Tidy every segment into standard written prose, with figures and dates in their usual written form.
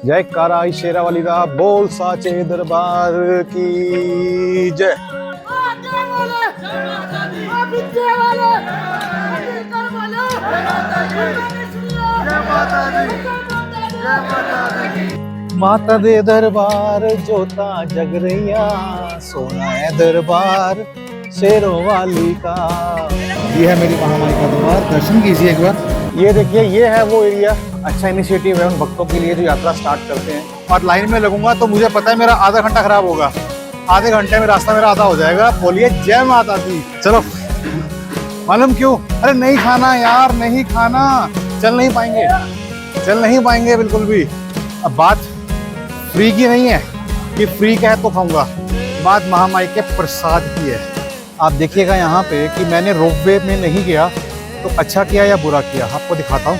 जयकारा शेरावाली दा बोल साचे दरबार की जय। माता दे दरबार जोता जग रैया, सोना है दरबार शेरों वाली का। ये है मेरी महामाई का दरबार, दर्शन कीजिए एक बार। ये देखिए, ये है वो एरिया। अच्छा इनिशिएटिव है उन भक्तों के लिए जो यात्रा स्टार्ट करते हैं। और लाइन में लगूंगा तो मुझे पता है मेरा आधा घंटा खराब होगा, आधे घंटे में रास्ता मेरा आधा हो जाएगा। बोलिए जय माता दी। चलो, मालूम क्यों? अरे नहीं खाना यार, नहीं खाना, चल नहीं पाएंगे, चल नहीं पाएंगे बिल्कुल भी। अब बात फ्री की नहीं है कि फ्री का है तो खाऊंगा, बात महामाई के प्रसाद की है। आप देखिएगा यहाँ पे कि मैंने रोपवे में नहीं गया तो अच्छा किया या बुरा किया, आपको दिखाता हूँ।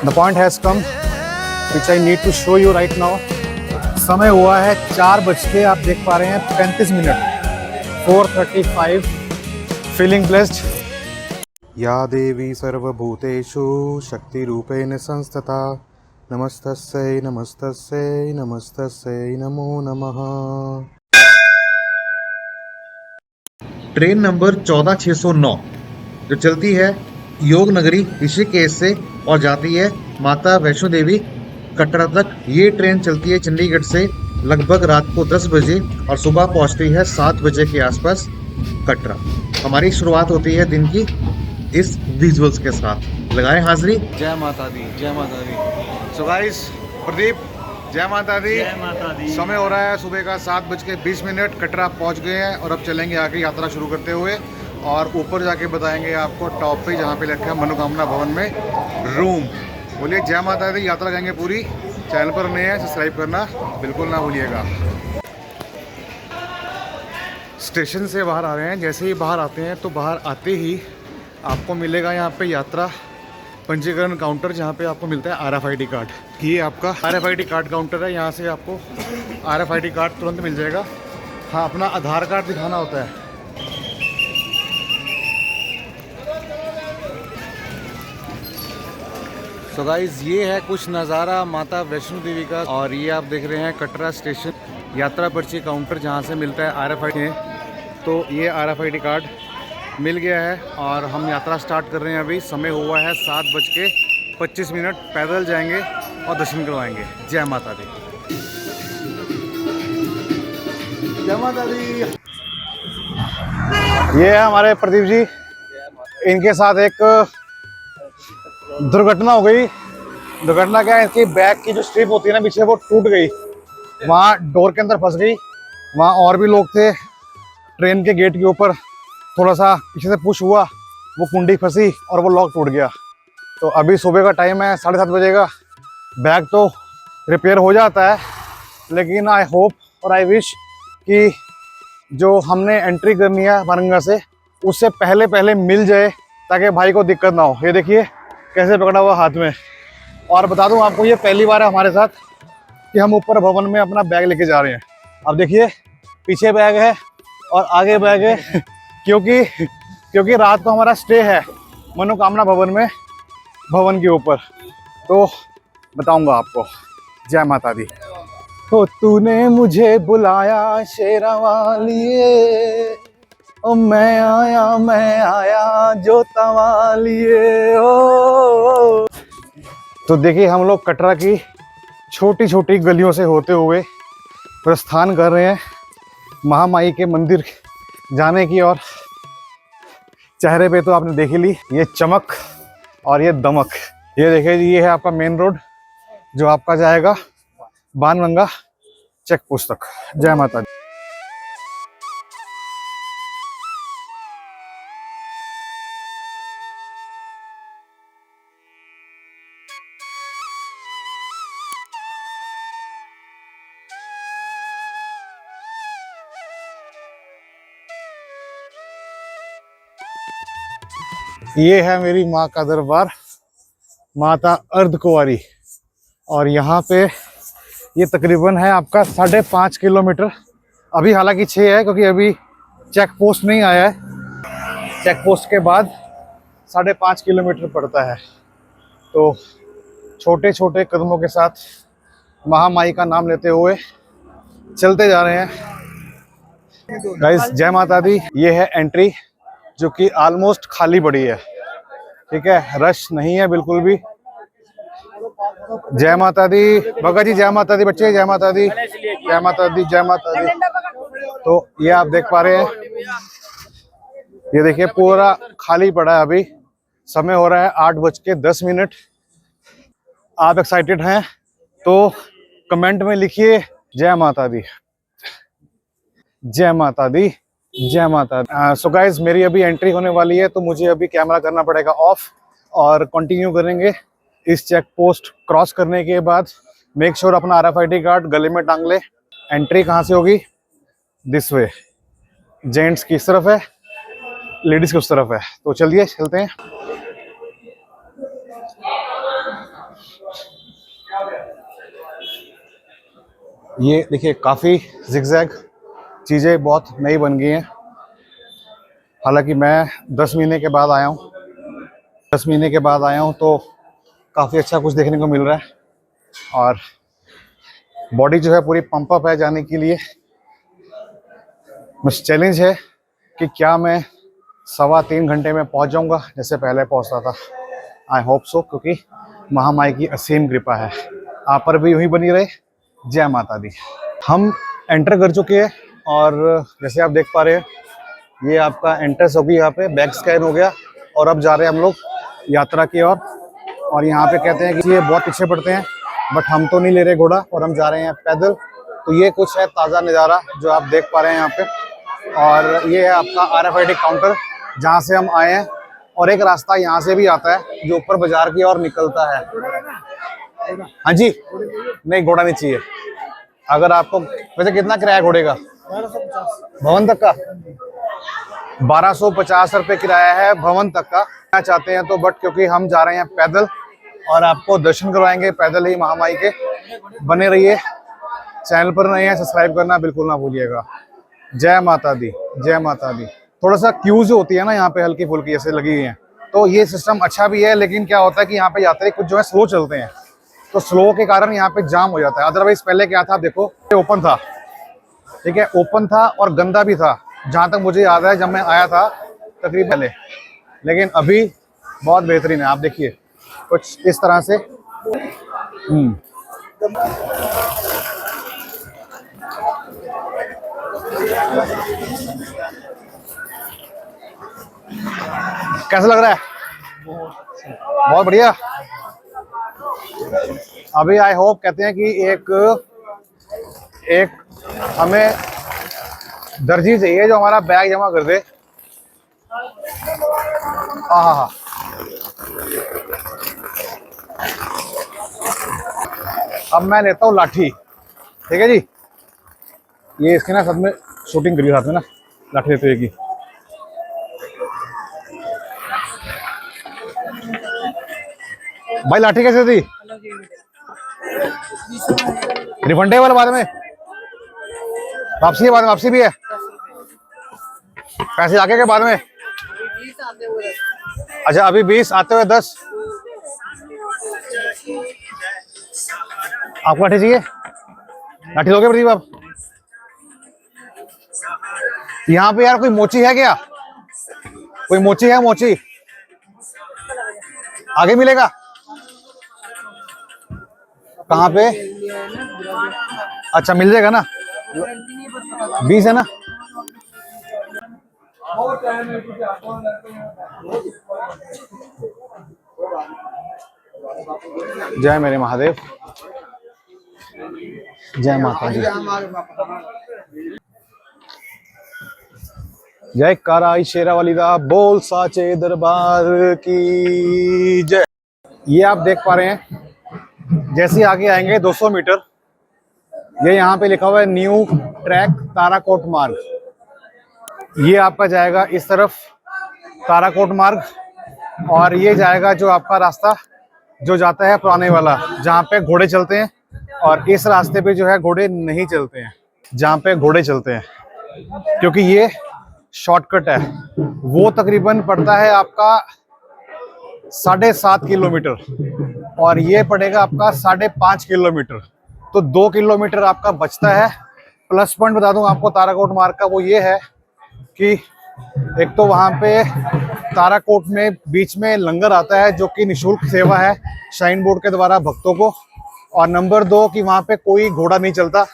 The point has come which I need to show you right now. समय हुआ है 4 बज के, आप देख पा रहे हैं 35 मिनट, 4:35। Feeling blessed. या देवी सर्वभूतेषु शक्तिरूपेण संस्थिता, नमस्तस्यै नमस्तस्यै नमस्तस्यै नमो नमः। ट्रेन नंबर 14609 जो चलती है योग नगरी ऋषिकेश से और जाती है माता वैष्णो देवी कटरा तक। ये ट्रेन चलती है चंडीगढ़ से लगभग रात को 10 बजे और सुबह पहुंचती है 7 बजे के आसपास कटरा। हमारी शुरुआत होती है दिन की इस विजुअल्स के साथ। लगाएं हाजिरी। जय माता दी, जय माता दी। सो गाइस, प्रदीप जय माता दी। जय माता दी। समय हो रहा है सुबह का 7:20। कटरा पहुंच गए हैं और अब चलेंगे आगे यात्रा शुरू करते हुए, और ऊपर जाके बताएंगे आपको टॉप पे जहाँ पे लिखा है मनोकामना भवन में रूम। बोलिए जय माता दी। यात्रा जाएंगे पूरी। चैनल पर नए हैं, सब्सक्राइब करना बिल्कुल ना भूलिएगा। स्टेशन से बाहर आ रहे हैं। जैसे ही बाहर आते हैं तो बाहर आते ही आपको मिलेगा यहाँ पे यात्रा पंजीकरण काउंटर, जहाँ पे आपको मिलता है RFID कार्ड। ये आपका RFID कार्ड काउंटर है। यहाँ से आपको RFID कार्ड तुरंत मिल जाएगा। हाँ, अपना आधार कार्ड दिखाना होता है। तो गाइज, ये है कुछ नज़ारा माता वैष्णो देवी का। और ये आप देख रहे हैं कटरा स्टेशन यात्रा पर्ची काउंटर, जहाँ से मिलता है RFID। तो ये RFID कार्ड मिल गया है और हम यात्रा स्टार्ट कर रहे हैं। अभी समय हुआ है 7:25। पैदल जाएंगे और दर्शन करवाएंगे। जय माता दी, जय माता दी। ये है हमारे प्रदीप जी, इनके साथ एक दुर्घटना हो गई। दुर्घटना क्या है, इसकी बैक की जो स्ट्रिप होती है ना पीछे, वो टूट गई, वहाँ डोर के अंदर फंस गई। वहाँ और भी लोग थे। ट्रेन के गेट के ऊपर थोड़ा सा पीछे से पुश हुआ, वो कुंडी फंसी और वो लॉक टूट गया। तो अभी सुबह का टाइम है, 7:30 बजे का। बैग तो रिपेयर हो जाता है, लेकिन आई होप और आई विश कि जो हमने एंट्री करनी है वारंगा से, उससे पहले पहले मिल जाए, ताकि भाई को दिक्कत ना हो। ये देखिए कैसे पकड़ा हुआ हाथ में। और बता दूं आपको, ये पहली बार है हमारे साथ कि हम ऊपर भवन में अपना बैग लेके जा रहे हैं। अब देखिए, पीछे बैग है और आगे बैग है क्योंकि रात को हमारा स्टे है मनोकामना भवन में, भवन के ऊपर। तो बताऊंगा आपको। जय माता दी। तो तूने मुझे बुलाया शेरा वालिए, ओ मैं आया जोता वालिए। ओ तो देखिए, हम लोग कटरा की छोटी छोटी गलियों से होते हुए प्रस्थान कर रहे हैं महामाई के मंदिर जाने की। और चेहरे पे तो आपने देख ही ली ये चमक और ये दमक। ये देखिए जी, ये है आपका मेन रोड जो आपका जाएगा बाणगंगा चेक पोस्ट तक। जय माता दी। ये है मेरी माँ का दरबार, माता अर्धकुंवारी। और यहाँ पे ये तकरीबन है आपका 5.5 किलोमीटर। अभी हालांकि 6 है, क्योंकि अभी चेक पोस्ट नहीं आया है। चेक पोस्ट के बाद 5.5 किलोमीटर पड़ता है। तो छोटे छोटे कदमों के साथ महामाई का नाम लेते हुए चलते जा रहे हैं। गाइस जय माता दी। ये है एंट्री जो कि ऑलमोस्ट खाली पड़ी है, ठीक है, रश नहीं है बिल्कुल भी। जय माता दी भगत जी, जय माता दी बच्चे, जय माता दी, जय माता दी, जय माता दी। तो ये आप देख पा रहे हैं, ये देखिए पूरा खाली पड़ा है। अभी समय हो रहा है 8:10। आप एक्साइटेड हैं तो कमेंट में लिखिए जय माता दी, जय माता दी, जय माता दी। सो गाइज मेरी अभी एंट्री होने वाली है, तो मुझे अभी कैमरा करना पड़ेगा ऑफ और कंटिन्यू करेंगे। इस चेक पोस्ट क्रॉस करने के बाद मेक श्योर अपना RFID कार्ड गले में टांग ले। एंट्री कहाँ से होगी? This way. जेंट्स की इस तरफ है, लेडीज की उस तरफ है। तो चलिए चलते हैं। ये देखिए काफ़ी जिगजैग चीज़ें बहुत नई बन गई हैं। हालांकि मैं 10 महीने के बाद आया हूँ, 10 महीने के बाद आया हूँ, तो काफ़ी अच्छा कुछ देखने को मिल रहा है। और बॉडी जो है पूरी पंप अप है जाने के लिए। बस चैलेंज है कि क्या मैं 3.25 घंटे में पहुँच जाऊँगा जैसे पहले पहुँचता था। आई होप सो, क्योंकि महामाई की असीम कृपा है। आप पर भी यूँ ही बनी रहे। जय माता दी। हम एंटर कर चुके हैं और जैसे आप देख पा रहे हैं ये आपका एंट्रेंस होगी। यहाँ पे बैक स्कैन हो गया और अब जा रहे हैं हम लोग यात्रा की ओर। और यहाँ पे कहते हैं कि ये बहुत पीछे पड़ते हैं, बट हम तो नहीं ले रहे घोड़ा और हम जा रहे हैं पैदल। तो ये कुछ है ताज़ा नज़ारा जो आप देख पा रहे हैं यहाँ पे। और ये है आपका RFID काउंटर जहाँ से हम आए हैं। और एक रास्ता यहाँ से भी आता है जो ऊपर बाजार की ओर निकलता है। हाँ जी, नहीं घोड़ा नहीं चाहिए। अगर आपको वैसे कितना किराया घोड़े का? 1250 भवन तक का। 1250 रुपये किराया है भवन तक का। चाहते हैं तो, बट क्योंकि हम जा रहे हैं पैदल और आपको दर्शन करवाएंगे पैदल ही महामाई के। बने रहिए। चैनल पर नए हैं सब्सक्राइब करना बिल्कुल ना भूलिएगा। जय माता दी, जय माता दी। थोड़ा सा क्यू जो होती है ना यहाँ पे हल्की फुल्की ऐसे लगी हुई है, तो ये सिस्टम अच्छा भी है। लेकिन क्या होता है कि यहाँ पे यात्री कुछ जो है स्लो चलते हैं, तो स्लो के कारण यहाँ पे जाम हो जाता है। अदरवाइज पहले क्या था, देखो ओपन था, ठीक है, ओपन था और गंदा भी था जहाँ तक मुझे याद है जब मैं आया था तकरीबन पहले। लेकिन अभी बहुत बेहतरीन है। आप देखिए कुछ इस तरह से। कैसा लग रहा है? बहुत बढ़िया। अभी आई होप कहते हैं कि एक हमें दर्जी चाहिए जो हमारा बैग जमा कर दे। हाँ, अब मैं लेता हूँ लाठी, ठीक है जी। ये इसके ना साथ में शूटिंग करी साथ में ना, लाठी लेते हुए की। भाई लाठी कैसे थी? रिफंडेबल बाद में? वापसी है बाद में? वापसी भी है? पैसे आगे के बाद में? अच्छा अभी 20 आते हुए 10। आपको लाठी चाहिए? लाठी लोगे प्रदीप आप? यहाँ पे यार कोई मोची है क्या? कोई मोची है? मोची आगे मिलेगा? कहाँ पे? अच्छा मिल जाएगा ना? 20 है ना? जय मेरे महादेव, जय माता दी, जय काराई शेरा वाली दा बोल साचे दरबार की जय। ये आप देख पा रहे हैं जैसे आगे आएंगे 200 मीटर, ये यहाँ पे लिखा हुआ है न्यू ट्रैक ताराकोट मार्ग। ये आपका जाएगा इस तरफ ताराकोट मार्ग, और ये जाएगा जो आपका रास्ता जो जाता है पुराने वाला जहाँ पे घोड़े चलते हैं। और इस रास्ते पे जो है घोड़े नहीं चलते हैं जहाँ पे घोड़े चलते हैं, क्योंकि ये शॉर्टकट है। वो तकरीबन पड़ता है आपका 7.5 किलोमीटर और ये पड़ेगा आपका 5.5 किलोमीटर। तो 2 किलोमीटर आपका बचता है। प्लस पॉइंट बता दूं आपको ताराकोट मार्ग का, वो ये है कि एक तो वहाँ पे ताराकोट में बीच में लंगर आता है जो कि निःशुल्क सेवा है श्राइन बोर्ड के द्वारा भक्तों को। और नंबर 2 कि वहाँ पे कोई घोड़ा नहीं चलता,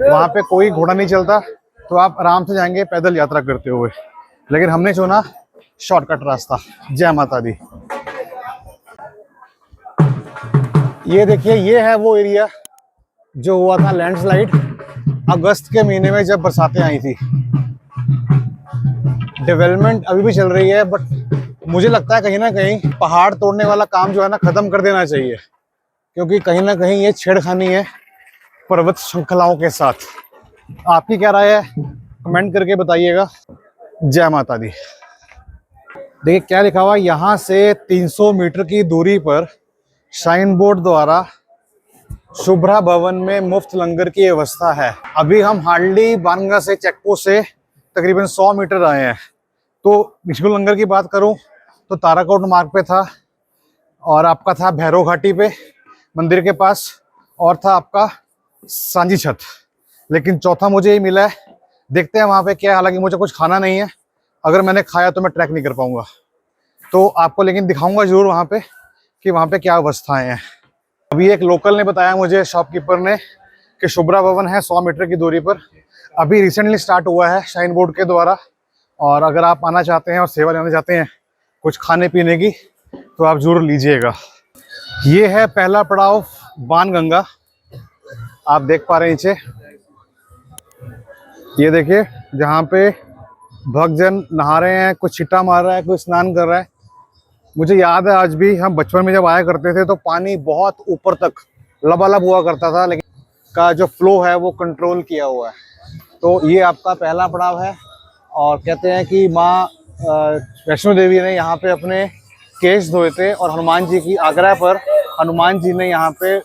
वहाँ पे कोई घोड़ा नहीं चलता, तो आप आराम से जाएंगे पैदल यात्रा करते हुए। लेकिन हमने चुना शॉर्टकट रास्ता। जय माता दी। ये देखिए, ये है वो एरिया जो हुआ था लैंडस्लाइड अगस्त के महीने में जब बरसातें आई थी। डेवलपमेंट अभी भी चल रही है, बट मुझे लगता है कहीं ना कहीं पहाड़ तोड़ने वाला काम जो है ना खत्म कर देना चाहिए, क्योंकि कहीं ना कहीं ये छेड़खानी है पर्वत श्रृंखलाओं के साथ। आपकी क्या राय है, कमेंट करके बताइएगा। जय माता दी। देखिए क्या लिखा हुआ है, यहाँ से 300 मीटर की दूरी पर श्राइन बोर्ड द्वारा शुभ्रा भवन में मुफ्त लंगर की व्यवस्था है। अभी हम हार्डली बानगंगा से चेकपोस्ट से तकरीबन 100 मीटर आए हैं। तो निःशुल्क लंगर की बात करूं तो ताराकोट मार्ग पे था, और आपका था भैरव घाटी पे मंदिर के पास, और था आपका सांझी छत। लेकिन चौथा मुझे ही मिला है, देखते हैं वहाँ पे क्या है। हालांकि मुझे कुछ खाना नहीं है, अगर मैंने खाया तो मैं ट्रैक नहीं कर पाऊंगा, तो आपको लेकिन दिखाऊंगा जरूर वहाँ पे कि वहाँ पे क्या अवस्थाएं हैं। अभी एक लोकल ने बताया मुझे, शॉपकीपर ने, कि शुभ्रा भवन है 100 मीटर की दूरी पर। अभी रिसेंटली स्टार्ट हुआ है श्राइन बोर्ड के द्वारा, और अगर आप आना चाहते हैं और सेवा लेना चाहते हैं कुछ खाने पीने की, तो आप जरूर लीजिएगा। ये है पहला पड़ाव बाणगंगा, आप देख पा रहे हैं नीचे। ये देखिए जहाँ पे भक्तजन नहा रहे हैं, कुछ छिट्टा मार रहा है, कोई स्नान कर रहा है। मुझे याद है आज भी, हम बचपन में जब आया करते थे तो पानी बहुत ऊपर तक लबालब हुआ करता था, लेकिन का जो फ्लो है वो कंट्रोल किया हुआ है। तो ये आपका पहला पड़ाव है, और कहते हैं कि माँ वैष्णो देवी ने यहाँ पे अपने केश धोए थे, और हनुमान जी की आग्रह पर हनुमान जी ने यहाँ पे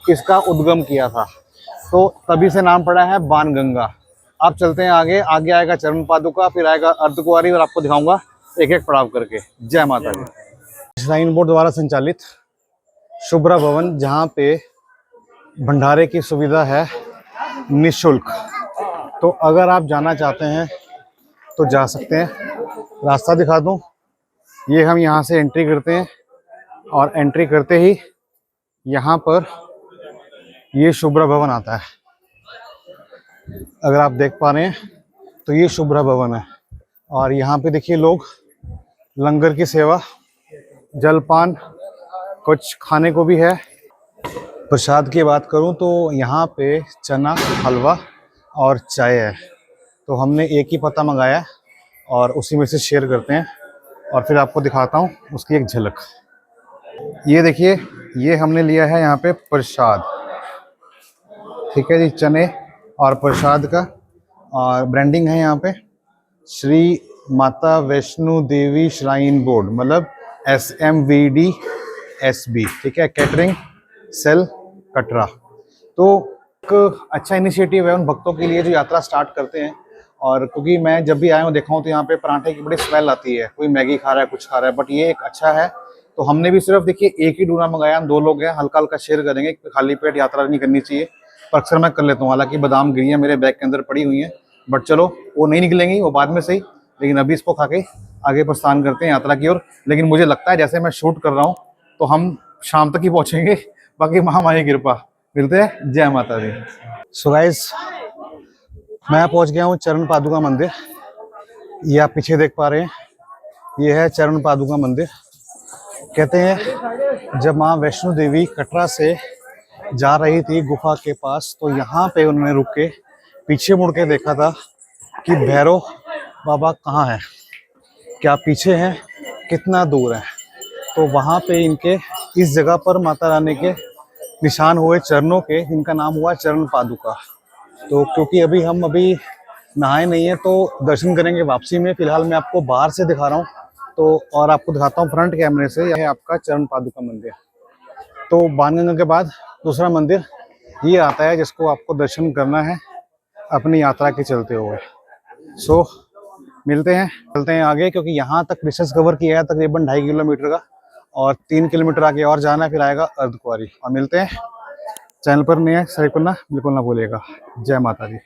इसका उद्गम किया था, तो तभी से नाम पड़ा है बाणगंगा। आप चलते हैं आगे, आगे आएगा चरण पादुका, फिर आएगा अर्धकुंवारी, और आपको दिखाऊंगा एक एक पड़ाव करके। जय माता दी। श्राइन बोर्ड द्वारा संचालित शुभ्रा भवन, जहाँ पे भंडारे की सुविधा है निःशुल्क। तो अगर आप जाना चाहते हैं तो जा सकते हैं। रास्ता दिखा दूं, ये हम यहाँ से एंट्री करते हैं, और एंट्री करते ही यहाँ पर ये शुभ्रा भवन आता है। अगर आप देख पा रहे हैं तो ये शुभ्रा भवन है, और यहाँ पे देखिए लोग लंगर की सेवा, जलपान, कुछ खाने को भी है। प्रसाद की बात करूं तो यहाँ पे चना, हलवा और चाय है। तो हमने एक ही पत्ता मंगाया और उसी में से शेयर करते हैं, और फिर आपको दिखाता हूँ उसकी एक झलक। ये देखिए, ये हमने लिया है यहाँ पे प्रसाद, ठीक है जी, चने और प्रसाद का, और ब्रांडिंग है यहाँ पे श्री माता वैष्णो देवी श्राइन बोर्ड, मतलब SMVDSB, ठीक है, कैटरिंग सेल कटरा। तो एक अच्छा इनिशिएटिव है उन भक्तों के लिए जो यात्रा स्टार्ट करते हैं। और क्योंकि मैं जब भी आया हूँ देखा हूँ तो यहाँ पे पराठे की बड़ी स्मेल आती है, कोई मैगी खा रहा है, कुछ खा रहा है, बट ये एक अच्छा है। तो हमने भी सिर्फ देखिए एक ही डूना मंगाया, हम 2 लोग हैं, हल्का हल्का शेयर करेंगे, खाली पेट यात्रा नहीं करनी चाहिए। पर अक्सर मैं कर लेता हूँ, हालांकि बादाम गिरियाँ मेरे बैग के अंदर पड़ी हुई हैं, बट चलो वो नहीं निकलेंगी, वो बाद में सही। लेकिन अभी इसको खा के आगे प्रस्थान करते हैं यात्रा की ओर। लेकिन मुझे लगता है जैसे मैं शूट कर रहा हूँ तो हम शाम तक ही पहुँचेंगे, बाकी महामारी की कृपा। मिलते हैं। जय माता दी। सो गाइस, मैं पहुँच गया हूँ चरण पादुका मंदिर। ये आप पीछे देख पा रहे हैं, ये है चरण पादुका मंदिर। कहते हैं जब माँ वैष्णो देवी कटरा से जा रही थी गुफा के पास, तो यहाँ पे उन्होंने रुक के पीछे मुड़ के देखा था कि भैरव बाबा कहाँ है, क्या पीछे हैं, कितना दूर है। तो वहाँ पे इनके इस जगह पर माता रानी के निशान हुए चरणों के, इनका नाम हुआ चरण पादुका। तो क्योंकि हम अभी नहाए नहीं है तो दर्शन करेंगे वापसी में। फिलहाल मैं आपको बाहर से दिखा रहा हूँ, तो और आपको दिखाता हूँ फ्रंट कैमरे से। यह है आपका चरण पादुका मंदिर। तो बाणगंगा के बाद दूसरा मंदिर ये आता है जिसको आपको दर्शन करना है अपनी यात्रा के चलते हुए। सो मिलते हैं, चलते हैं आगे, क्योंकि यहाँ तक डिस्टेंस कवर किया है तकरीबन 2.5 किलोमीटर का। और 3 किलोमीटर आगे और जाना है, फिर आएगा अर्धकुंवारी। और मिलते हैं। चैनल पर नए हैं, सब्सक्राइब करना बिल्कुल ना भूलिएगा। जय माता दी।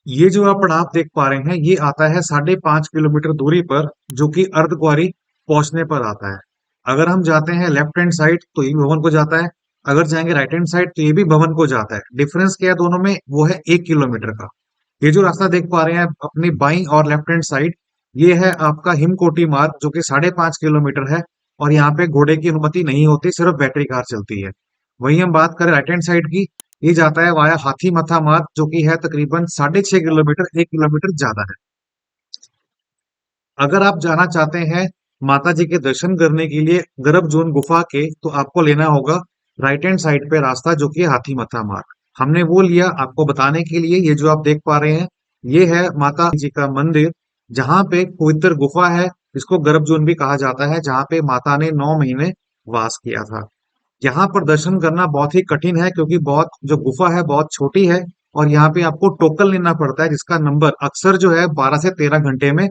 ये जो आप पड़ाव देख पा रहे हैं, ये आता है 5.5 किलोमीटर दूरी पर, जो कि अर्धकुंवारी पहुंचने पर आता है। अगर हम जाते हैं लेफ्ट हैंड साइड तो ये भी भवन को जाता है, अगर जाएंगे राइट हैंड साइड तो ये भी भवन को जाता है। डिफरेंस क्या है दोनों में, वो है 1 किलोमीटर का। ये जो रास्ता देख पा रहे हैं अपनी बाईं और लेफ्ट हैंड साइड, ये है आपका हिमकोटी मार्ग, जो कि 5.5 किलोमीटर है। और यहाँ पे घोड़े की अनुमति नहीं होती, सिर्फ बैटरी कार चलती है। वहीं हम बात करें राइट हैंड साइड की, ये जाता है वाया हाथी मथा मार्ग, जो कि है तकरीबन 6.5 किलोमीटर, 1 किलोमीटर ज्यादा है। अगर आप जाना चाहते हैं माता जी के दर्शन करने के लिए गर्भजोन गुफा के, तो आपको लेना होगा राइट हैंड साइड पे रास्ता, जो कि है हाथी मथा मार्ग। हमने वो लिया आपको बताने के लिए। ये जो आप देख पा रहे हैं, ये है माता जी का मंदिर, जहां पे पवित्र गुफा है, इसको गर्भजोन भी कहा जाता है, जहां पे माता ने 9 महीने वास किया था। यहाँ पर दर्शन करना बहुत ही कठिन है, क्योंकि बहुत जो गुफा है बहुत छोटी है, और यहाँ पे आपको टोकन लेना पड़ता है, जिसका नंबर अक्सर जो है 12 से 13 घंटे में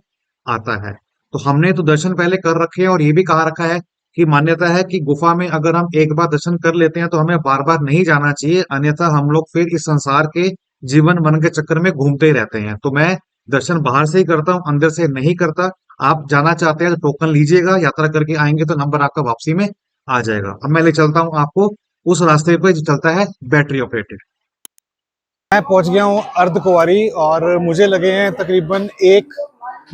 आता है। तो हमने तो दर्शन पहले कर रखे हैं, और ये भी कहा रखा है कि मान्यता है कि गुफा में अगर हम एक बार दर्शन कर लेते हैं तो हमें बार बार नहीं जाना चाहिए, अन्यथा हम लोग फिर इस संसार के जीवन मन के चक्कर में घूमते ही रहते हैं। तो मैं दर्शन बाहर से ही करता हूँ, अंदर से नहीं करता। आप जाना चाहते हैं तो टोकन लीजिएगा, यात्रा करके आएंगे तो नंबर आपका वापसी में आ जाएगा। अब मैं ले चलता हूँ आपको उस रास्ते पे जो चलता है बैटरी ऑपरेटेड। मैं पहुंच गया हूं अर्धकुंवारी, और मुझे लगे हैं तकरीबन 1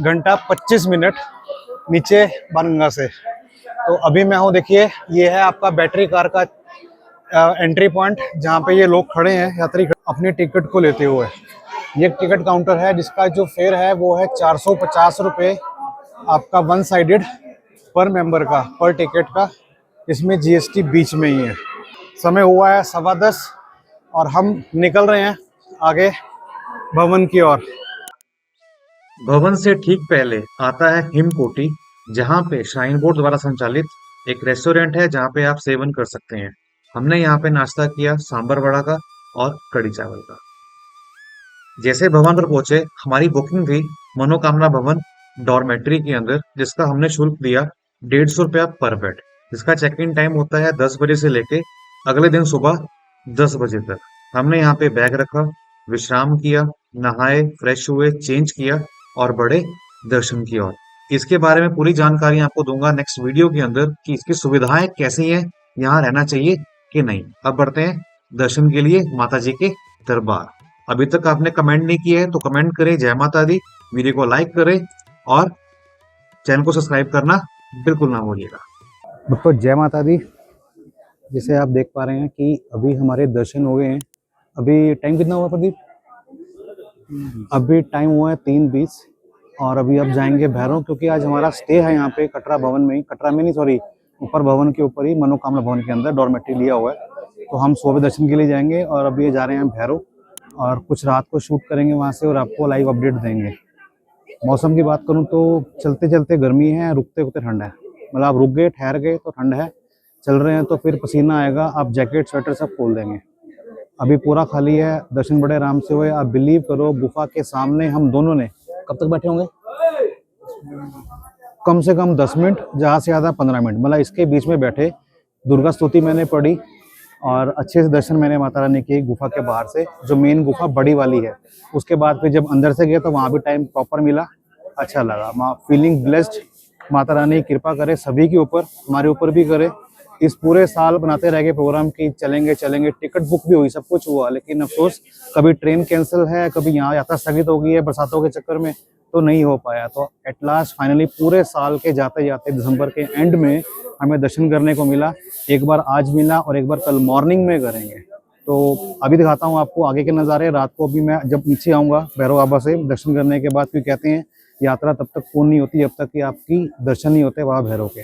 घंटा 25 मिनट नीचे बाणगंगा से। तो अभी मैं हूं, देखिए ये है आपका बैटरी कार का एंट्री पॉइंट, जहां पे ये लोग खड़े हैं, यात्री अपनी टिकट को लेते हुए। ये टिकट काउंटर है, जिसका जो फेयर है वो है 450 रुपये आपका वन साइडेड पर मेंबर का, पर टिकट का। इसमें जीएसटी बीच में ही है। समय हुआ है 10:15 और हम निकल रहे हैं आगे भवन की ओर। भवन से ठीक पहले आता है हिमकोटी, जहाँ पे श्राइन बोर्ड द्वारा संचालित एक रेस्टोरेंट है, जहाँ पे आप सेवन कर सकते हैं। हमने यहाँ पे नाश्ता किया सांबर वड़ा का और कढ़ी चावल का। जैसे भवन पर पहुंचे, हमारी बुकिंग थी मनोकामना भवन डॉर्मेट्री के अंदर, जिसका हमने शुल्क दिया 150 रुपया पर बेड। जिसका चेक इन टाइम होता है 10 बजे से लेके अगले दिन सुबह 10 बजे तक। हमने यहाँ पे बैग रखा, विश्राम किया, नहाए, फ्रेश हुए, चेंज किया और बड़े दर्शन की ओर। इसके बारे में पूरी जानकारी आपको दूंगा नेक्स्ट वीडियो के अंदर कि इसकी सुविधाएं कैसी हैं, यहाँ रहना चाहिए कि नहीं। अब बढ़ते हैं दर्शन के लिए माता जी के दरबार। अभी तक आपने कमेंट नहीं किया है तो कमेंट करें जय माता दी, वीडियो को लाइक करें और चैनल को सब्सक्राइब करना बिल्कुल ना भूलिएगा। दोस्तों जय माता दी। जैसे आप देख पा रहे हैं कि अभी हमारे दर्शन हो गए हैं। अभी टाइम कितना हुआ प्रदीप? अभी टाइम हुआ है 3:20 और अभी अब जाएंगे भैरव, क्योंकि आज हमारा स्टे है यहाँ पे कटरा भवन में ही, कटरा में नहीं सॉरी, ऊपर भवन के ऊपर ही मनोकामना भवन के अंदर डॉर्मेट्री लिया हुआ है। तो हम सुबह दर्शन के लिए जाएंगे और अभी जा रहे हैं भैरव, और कुछ रात को शूट करेंगे वहाँ से और आपको लाइव अपडेट देंगे। मौसम की बात करूँ तो चलते चलते गर्मी है, रुकते रुकते ठंड है। मतलब आप रुक गए, ठहर गए तो ठंड है, चल रहे हैं तो फिर पसीना आएगा, आप जैकेट स्वेटर सब खोल देंगे। अभी पूरा खाली है, दर्शन बड़े आराम से हुए। आप बिलीव करो, गुफा के सामने हम दोनों ने कब तक बैठे होंगे? कम से कम 10 मिनट, ज़्यादा से ज़्यादा 15 मिनट, मतलब इसके बीच में बैठे। दुर्गा स्तुति मैंने पढ़ी और अच्छे से दर्शन मैंने माता रानी के गुफा के बाहर से, जो मेन गुफा बड़ी वाली है। उसके बाद फिर जब अंदर से गए तो वहाँ भी टाइम प्रॉपर मिला, अच्छा लगा। Feeling blessed. माता रानी कृपा करे सभी के ऊपर, हमारे ऊपर भी करे। इस पूरे साल बनाते रह गए प्रोग्राम की चलेंगे चलेंगे, टिकट बुक भी हुई, सब कुछ हुआ, लेकिन अफसोस कभी ट्रेन कैंसिल है, कभी यहाँ यात्रा स्थगित हो गई है बरसातों के चक्कर में, तो नहीं हो पाया। तो एट लास्ट फाइनली पूरे साल के जाते जाते दिसंबर के एंड में हमें दर्शन करने को मिला। एक बार आज मिला और एक बार कल मॉर्निंग में करेंगे। तो अभी दिखाता हूँ आपको आगे के नज़ारे। रात को भी मैं जब नीचे आऊँगा भैरव बाबा से दर्शन करने के बाद, क्योंकि कहते हैं यात्रा तब तक पूर्ण नहीं होती जब तक कि आपकी दर्शन नहीं होते बाबा भैरव के।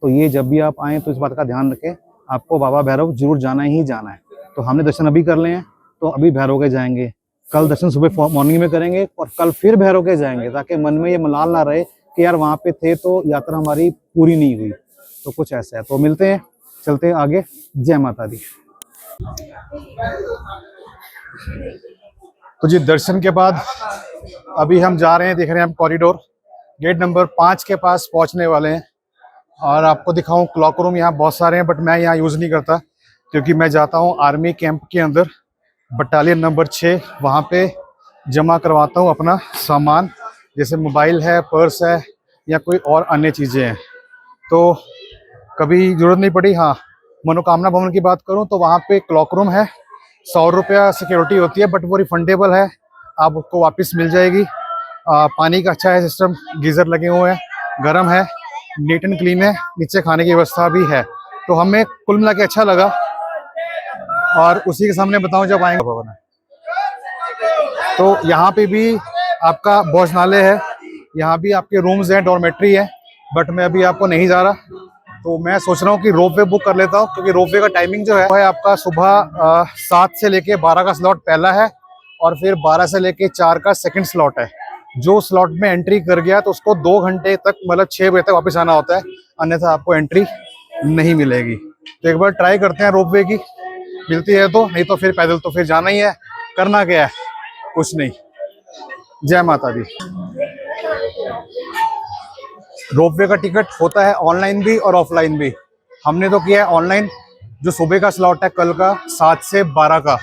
तो ये जब भी आप आएँ तो इस बात का ध्यान रखें, आपको बाबा भैरव जरूर जाना ही जाना है। तो हमने दर्शन अभी कर ले हैं, तो अभी भैरव के जाएंगे। कल दर्शन सुबह मॉर्निंग में करेंगे और कल फिर भैरव के जाएंगे, ताकि मन में ये मलाल ना रहे कि यार वहाँ पे थे तो यात्रा हमारी पूरी नहीं हुई। तो कुछ ऐसा है। तो मिलते हैं, चलते हैं आगे। जय माता दी। तो जी दर्शन के बाद अभी हम जा रहे हैं, देख रहे हैं हम कॉरिडोर गेट नंबर 5 के पास पहुंचने वाले हैं। और आपको दिखाऊं क्लॉक रूम यहाँ बहुत सारे हैं, बट मैं यहाँ यूज़ नहीं करता क्योंकि मैं जाता हूँ आर्मी कैंप के अंदर, बटालियन नंबर 6, वहाँ पे जमा करवाता हूँ अपना सामान, जैसे मोबाइल है, पर्स है या कोई और अन्य चीज़ें हैं। तो कभी ज़रूरत नहीं पड़ी। हाँ, मनोकामना भवन की बात करूँ तो वहाँ पे क्लॉक रूम है, 100 रुपया सिक्योरिटी होती है, बट वो रिफंडेबल है, आपको वापस मिल जाएगी। पानी का अच्छा है सिस्टम, गीज़र लगे हुए हैं, गर्म है, नीट एंड क्लीन है, नीचे खाने की व्यवस्था भी है। तो हमें कुल मिला के अच्छा लगा। और उसी के सामने बताऊं, जब आएंगे भवन है तो यहाँ पे भी आपका भोजनालय है, यहाँ भी आपके रूम्स हैं, डॉर्मेट्री है, बट मैं अभी आपको नहीं जा रहा। तो मैं सोच रहा हूँ कि रोपवे बुक कर लेता हूँ, क्योंकि रोपवे का टाइमिंग जो है आपका सुबह 7 से लेके 12 का स्लॉट पहला है, और फिर 12 से लेके 4 का सेकंड स्लॉट है। जो स्लॉट में एंट्री कर गया तो उसको 2 घंटे तक, मतलब 6 बजे तक वापस आना होता है, अन्यथा आपको एंट्री नहीं मिलेगी। तो एक बार ट्राई करते हैं रोपवे की, मिलती है तो, नहीं तो फिर पैदल तो फिर जाना ही है। करना क्या है, कुछ नहीं। जय माता दी। रोपवे का टिकट होता है ऑनलाइन भी और ऑफलाइन भी। हमने तो किया है ऑनलाइन, जो सुबह का स्लॉट है कल का 7 से 12 का,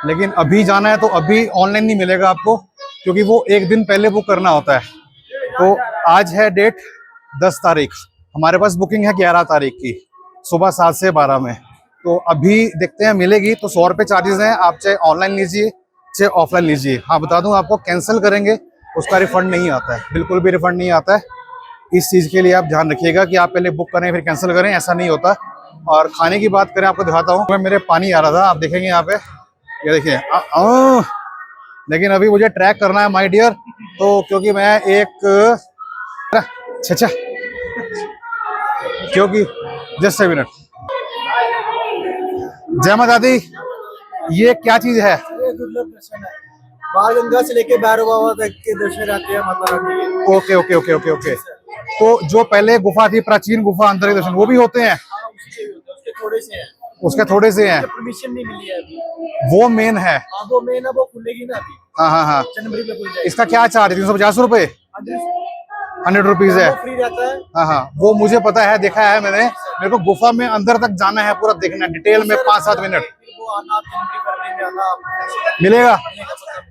लेकिन अभी जाना है तो अभी ऑनलाइन नहीं मिलेगा आपको, क्योंकि वो एक दिन पहले बुक करना होता है। तो आज है डेट 10 तारीख, हमारे पास बुकिंग है 11 तारीख की सुबह 7 से 12 में। तो अभी देखते हैं मिलेगी तो 100 रुपये चार्जेस हैं, आप चाहे ऑनलाइन लीजिए चाहे ऑफलाइन लीजिए। हाँ, बता दूं आपको, कैंसिल करेंगे उसका रिफंड नहीं आता है, बिल्कुल भी रिफंड नहीं आता है। इस चीज़ के लिए आप ध्यान रखिएगा कि आप पहले बुक करें फिर कैंसिल करें, ऐसा नहीं होता। और खाने की बात करें, आपको दिखाता हूँ, मैं मेरे पानी आ रहा था, आप देखेंगे यहाँ पे, ये देखिए। लेकिन अभी मुझे ट्रैक करना है माय डियर, तो क्योंकि मैं एक अच्छा क्योंकि जस्ट ए मिनट। जय माता दी। ये क्या चीज है? ये दुर्लभ दर्शन है, बाल गंगा से लेके भैरव बाबा तक के दर्शन आते हैं माता रानी के। Okay okay okay okay okay. तो जो पहले गुफा थी, प्राचीन गुफा, अंदर के दर्शन वो भी होते हैं? हाँ, उसके थोड़े से हैं। उसके थोड़े से हैं, परमिशन नहीं मिली है अभी। वो मेन है। हाँ, वो मेन है, वो खुलेगी ना अभी, हाँ हाँ हाँ। जनवरी में खुल जाएगी। इसका क्या चार्ज है? 350 रुपये, 100 रुपीज है। फ्री रहता है। हाँ हाँ, वो मुझे पता है, देखा है मैंने। मेरे को गुफा में अंदर तक जाना है, पूरा देखना डिटेल में, 5-7 मिनट। वो आना, आप जनवरी फरवरी में आना, आप मिलेगा।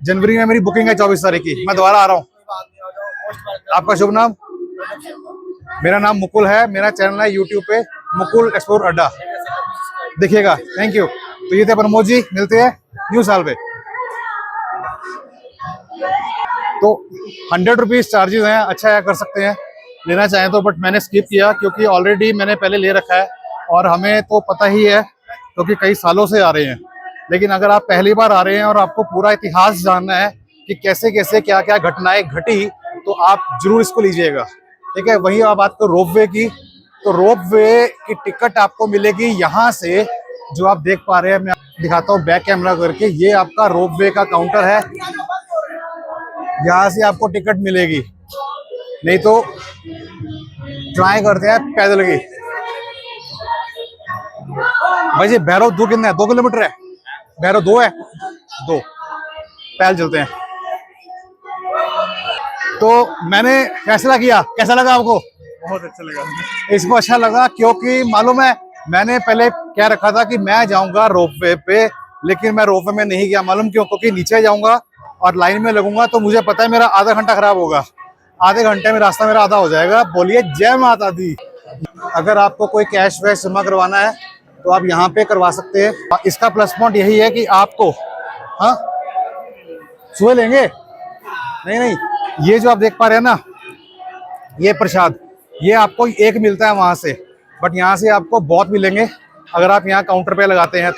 जनवरी में मेरी बुकिंग है 24 तारीख की, मैं दोबारा आ रहा हूँ। बाद में आ जाओ। Most welcome. आपका शुभ नाम? मेरा नाम मुकुल है, मेरा चैनल है यूट्यूब पे मुकुल एक्सप्लोर अड्डा, देखिएगा। Thank you. तो ये थे प्रमोद जी, मिलते हैं न्यू साल पे। तो 100 रुपीज चार्जेस हैं, अच्छा है, कर सकते हैं लेना चाहें तो, बट मैंने स्किप किया क्योंकि ऑलरेडी मैंने पहले ले रखा है और हमें तो पता ही है क्योंकि कई सालों से आ रहे हैं। लेकिन अगर आप पहली बार आ रहे हैं और आपको पूरा इतिहास जानना है कि कैसे कैसे क्या क्या घटनाएं घटी, तो आप जरूर इसको लीजिएगा, ठीक है। वही आप बात करो रोपवे की, तो रोपवे की टिकट आपको मिलेगी यहाँ से, जो आप देख पा रहे हैं। मैं दिखाता हूँ बैक कैमरा करके, ये आपका रोपवे का काउंटर है, यहाँ से आपको टिकट मिलेगी। नहीं तो ट्राई करते हैं पैदल की। भाई जी, भैरव दूर कितना है? 2 किलोमीटर है। भैरव 2 है, 2 पैदल चलते हैं। तो मैंने फैसला किया, कैसा लगा आपको? बहुत अच्छा लगा। इसको अच्छा लगा क्योंकि मालूम है, मैंने पहले क्या रखा था कि मैं जाऊंगा रोपवे पे, लेकिन मैं रोपवे में नहीं गया। मालूम क्यों? क्योंकि नीचे जाऊंगा और लाइन में लगूंगा तो मुझे पता है मेरा आधा घंटा खराब होगा, आधे घंटे में रास्ता मेरा आधा हो जाएगा। बोलिए जय माता दी। अगर आपको कोई कैश वैश जमा करवाना है तो आप यहाँ पे करवा सकते हैं। इसका प्लस पॉइंट यही है कि आपको, हाँ, सुबह लेंगे? नहीं नहीं, ये जो आप देख पा रहे हैं ना, ये प्रसाद, ये आपको एक मिलता है वहां से, बट यहाँ से आपको बहुत मिलेंगे अगर आप यहाँ काउंटर पे लगाते हैं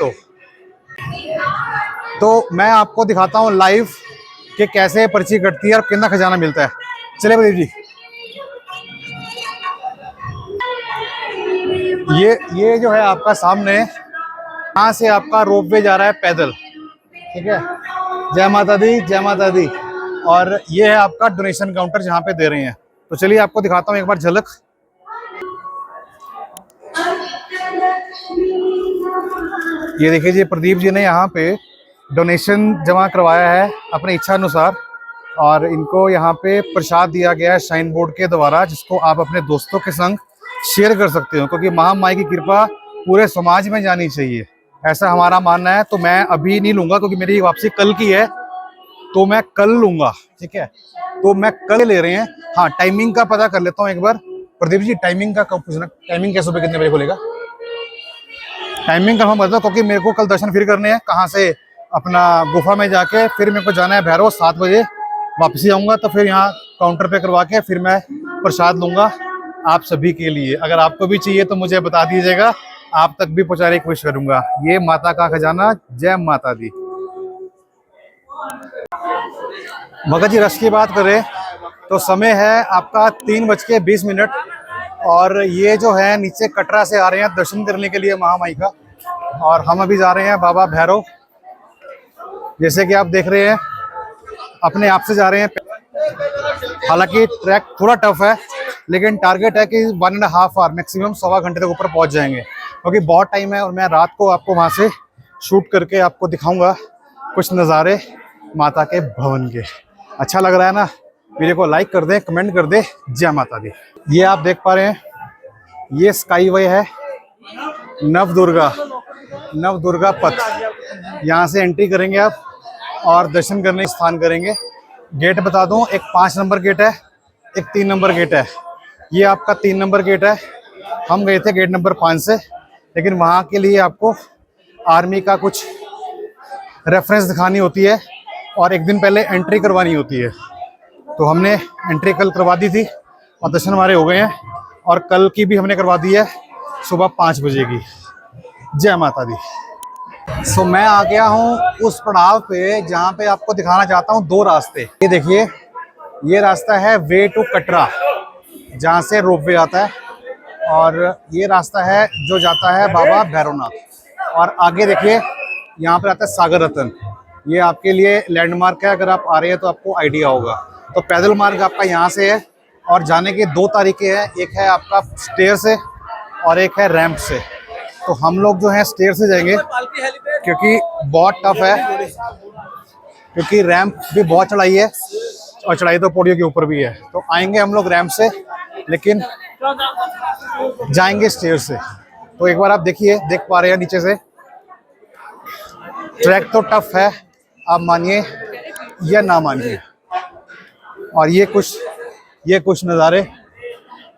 तो मैं आपको दिखाता हूँ लाइव कि कैसे पर्ची कटती है और कितना खजाना मिलता है। चलिए प्रदीप जी, ये जो है आपका सामने, यहाँ से आपका रोपवे जा रहा है पैदल, ठीक है। जय माता दी, जय माता दी। और ये है आपका डोनेशन काउंटर जहाँ पे दे रहे हैं। तो चलिए आपको दिखाता हूँ एक बार झलक। ये देखिए जी, प्रदीप जी ने यहाँ पे डोनेशन जमा करवाया है अपनी इच्छा अनुसार, और इनको यहाँ पे प्रसाद दिया गया है साइन बोर्ड के द्वारा, जिसको आप अपने दोस्तों के संग शेयर कर सकते हो, क्योंकि महामाई की कृपा पूरे समाज में जानी चाहिए, ऐसा हमारा मानना है। तो मैं अभी नहीं लूंगा क्योंकि मेरी वापसी कल की है, तो मैं कल लूंगा, ठीक है। तो मैं कल ले रहे हैं। हाँ, टाइमिंग का पता कर लेता हूँ एक बार। प्रदीप जी, टाइमिंग का कब पूछना, टाइमिंग कैसे सुबह कितने बजे खुलेगा? टाइमिंग कंफर्म बता, क्योंकि मेरे को कल दर्शन फिर करने हैं। कहाँ से? अपना गुफा में जाके फिर मेरे को जाना है भैरव, 7 बजे वापसी आऊँगा। तो फिर यहाँ काउंटर पे करवा के फिर मैं प्रसाद लूँगा आप सभी के लिए। अगर आपको भी चाहिए तो मुझे बता दीजिएगा, आप तक भी पहुँचाने की कोशिश करूँगा। ये माता का खजाना। जय माता दी। भगत जी, रश की बात करें तो समय है आपका 3:20 और ये जो है नीचे कटरा से आ रहे हैं दर्शन करने के लिए महामाई का, और हम अभी जा रहे हैं बाबा भैरव। जैसे कि आप देख रहे हैं, अपने आप से जा रहे हैं। हालांकि ट्रैक थोड़ा टफ है, लेकिन टारगेट है कि 1.5 आवर मैक्सिमम, 1.25 घंटे तक ऊपर पहुंच जाएंगे, क्योंकि बहुत टाइम है। और मैं रात को आपको वहां से शूट करके आपको दिखाऊंगा कुछ नज़ारे माता के भवन के। अच्छा लग रहा है ना? वीडियो को लाइक कर दें, कमेंट कर दें। जय माता दी। ये आप देख पा रहे हैं, ये स्काई वे है, नव दुर्गा पथ। यहाँ से एंट्री करेंगे आप और दर्शन करने स्थान करेंगे। गेट बता दूं, एक 5 नंबर गेट है, एक 3 नंबर गेट है। ये आपका 3 नंबर गेट है। हम गए थे गेट नंबर 5 से, लेकिन वहाँ के लिए आपको आर्मी का कुछ रेफरेंस दिखानी होती है और एक दिन पहले एंट्री करवानी होती है। तो हमने एंट्री कल करवा दी थी और दर्शन हमारे हो गए हैं, और कल की भी हमने करवा दी है सुबह 5 बजे की। जय माता दी। सो मैं आ गया हूँ उस पड़ाव पे जहाँ पे आपको दिखाना चाहता हूँ 2 रास्ते। ये देखिए, ये रास्ता है वे टू कटरा, जहाँ से रोपवे आता है, और ये रास्ता है जो जाता है बाबा भैरवनाथ। और आगे देखिए, यहाँ पर आता है सागर रतन। ये आपके लिए लैंडमार्क है, अगर आप आ रहे हैं तो आपको आइडिया होगा। तो पैदल मार्ग आपका यहाँ से है, और जाने के 2 तरीके हैं, एक है आपका स्टेयर से और एक है रैंप से। तो हम लोग जो है स्टेयर से जाएंगे, क्योंकि बहुत टफ है, क्योंकि रैंप भी बहुत चढ़ाई है, और चढ़ाई तो पौड़ियों के ऊपर भी है। तो आएंगे हम लोग रैंप से, लेकिन जाएंगे स्टेयर से। तो एक बार आप देखिए, देख पा रहे हैं नीचे से, ट्रैक तो टफ है, आप मानिए या ना मानिए। और ये कुछ नज़ारे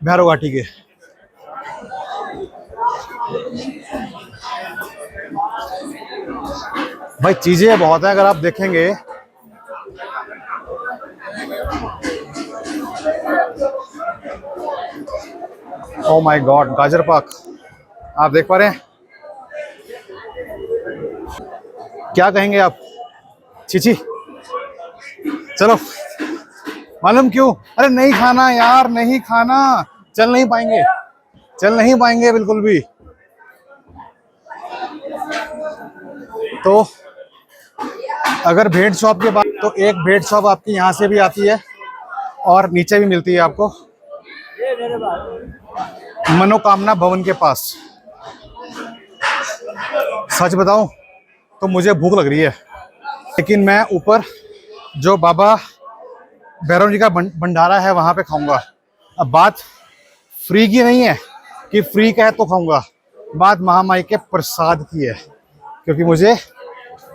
भैरव घाटी के। भाई चीजें बहुत है, अगर आप देखेंगे। ओह माय गॉड, गाजर पाक आप देख पा रहे हैं। क्या कहेंगे आप? चीची, चलो। मालूम क्यों? अरे नहीं खाना यार, नहीं खाना, चल नहीं पाएंगे बिल्कुल भी। तो अगर भेड़ शॉप के बाद, तो एक भेड़ शॉप आपकी यहाँ से भी आती है और नीचे भी मिलती है आपको, मनोकामना भवन के पास। सच बताऊं तो मुझे भूख लग रही है, लेकिन मैं ऊपर जो बाबा भैरव जी का भंडारा है वहाँ पे खाऊंगा। अब बात फ्री की नहीं है कि फ्री का है तो खाऊंगा, बात महामाई के प्रसाद की है, क्योंकि मुझे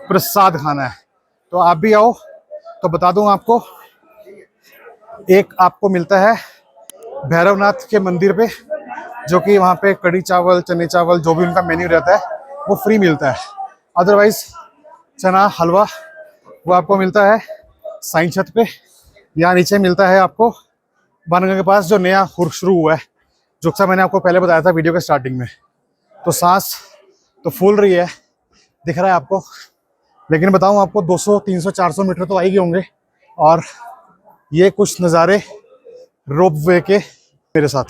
प्रसाद खाना है। तो आप भी आओ तो बता दूं आपको, एक आपको मिलता है भैरवनाथ के मंदिर पे, जो कि वहाँ पे कढ़ी चावल, चने चावल, जो भी उनका मेन्यू रहता है वो फ्री मिलता है। अदरवाइज चना हलवा वो आपको मिलता है साईं छत पे, यहाँ नीचे मिलता है आपको बानगंगा के पास, जो नया शुरू हुआ है, जो सा मैंने आपको पहले बताया था वीडियो के स्टार्टिंग में। तो सांस तो फूल रही है, दिख रहा है आपको, लेकिन बताऊं आपको 200, 300, 400 मीटर तो आ ही गए होंगे। और ये कुछ नज़ारे रोप वे के मेरे साथ।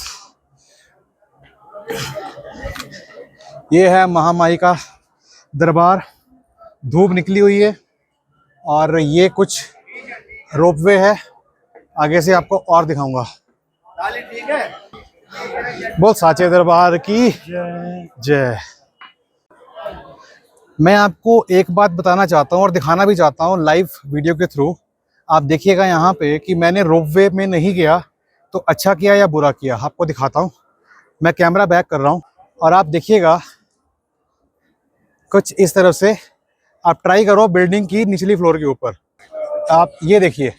ये है महामाई का दरबार, धूप निकली हुई है, और ये कुछ रोप वे है, आगे से आपको और दिखाऊंगा। ठीक है, बोल साचे दरबार की जय। मैं आपको एक बात बताना चाहता हूँ और दिखाना भी चाहता हूँ लाइव वीडियो के थ्रू। आप देखिएगा यहाँ पे कि मैंने रोपवे में नहीं गया तो अच्छा किया या बुरा किया, आपको दिखाता हूँ। मैं कैमरा बैक कर रहा हूँ और आप देखिएगा कुछ इस तरफ से। आप ट्राई करो बिल्डिंग की निचली फ्लोर के ऊपर। आप ये देखिए,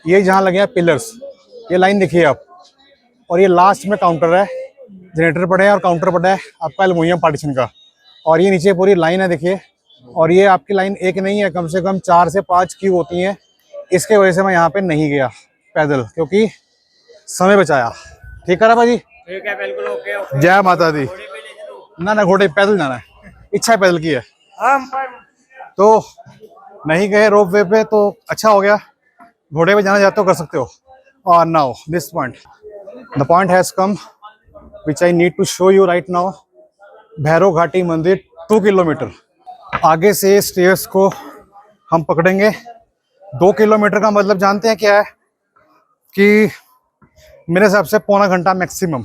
ये जहाँ लगे हैं पिलर्स, ये लाइन देखिए आप, और ये लास्ट में काउंटर है, जनरेटर पड़े हैं और काउंटर पड़ा है आपका एल्युमिनियम पार्टीशन का। और ये नीचे पूरी लाइन है देखिए, और ये आपकी लाइन एक नहीं है, कम से कम 4 से 5 क्यू होती हैं। इसके वजह से मैं यहाँ पे नहीं गया पैदल, क्योंकि समय बचाया। ठीक है भाजी, ठीक है, बिल्कुल ओके। जय माता दी। ना घोड़े पैदल जाना है, इच्छा पैदल की है तो नहीं गए रोप वे पे, तो अच्छा हो गया। घोड़े पे जाना चाहते हो कर सकते हो। और now this point, the point has come which I need to show you right now. Bhairav Ghati मंदिर 2 किलोमीटर आगे से स्टेयर्स को हम पकड़ेंगे। 2 किलोमीटर का मतलब जानते हैं क्या है कि मेरे हिसाब से पौना घंटा मैक्सिमम।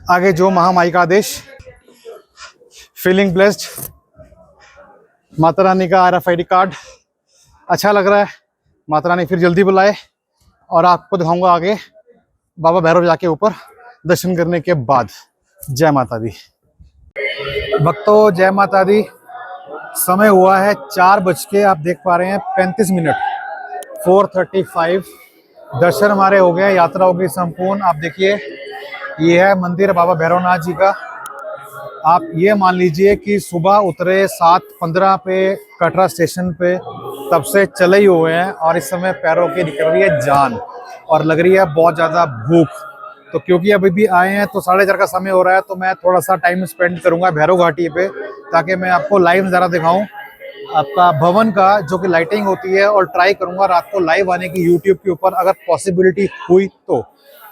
आगे जो महामाई का आदेश। Feeling blessed. माता रानी का RFID कार्ड अच्छा लग रहा है। माता रानी फिर जल्दी बुलाए, और आपको दिखाऊंगा आगे बाबा भैरव जाके ऊपर दर्शन करने के बाद। जय माता दी भक्तों, जय माता दी। समय हुआ है 4 बज के, आप देख पा रहे हैं 35 मिनट, 4:35। दर्शन हमारे हो गए, यात्रा होगी संपूर्ण। आप देखिए, ये है मंदिर बाबा भैरवनाथ जी का। आप ये मान लीजिए कि सुबह उतरे 7:15 पे कटरा स्टेशन पे, तब से चले ही हुए हैं, और इस समय पैरों की निकल रही है जान और लग रही है बहुत ज़्यादा भूख। तो क्योंकि अभी भी आए हैं तो 4:30 का समय हो रहा है, तो मैं थोड़ा सा टाइम स्पेंड करूंगा भैरव घाटी पे, ताकि मैं आपको लाइव नज़ारा दिखाऊं आपका भवन का, जो कि लाइटिंग होती है। और ट्राई करूंगा रात को लाइव आने की यूट्यूब के ऊपर, अगर पॉसिबिलिटी हुई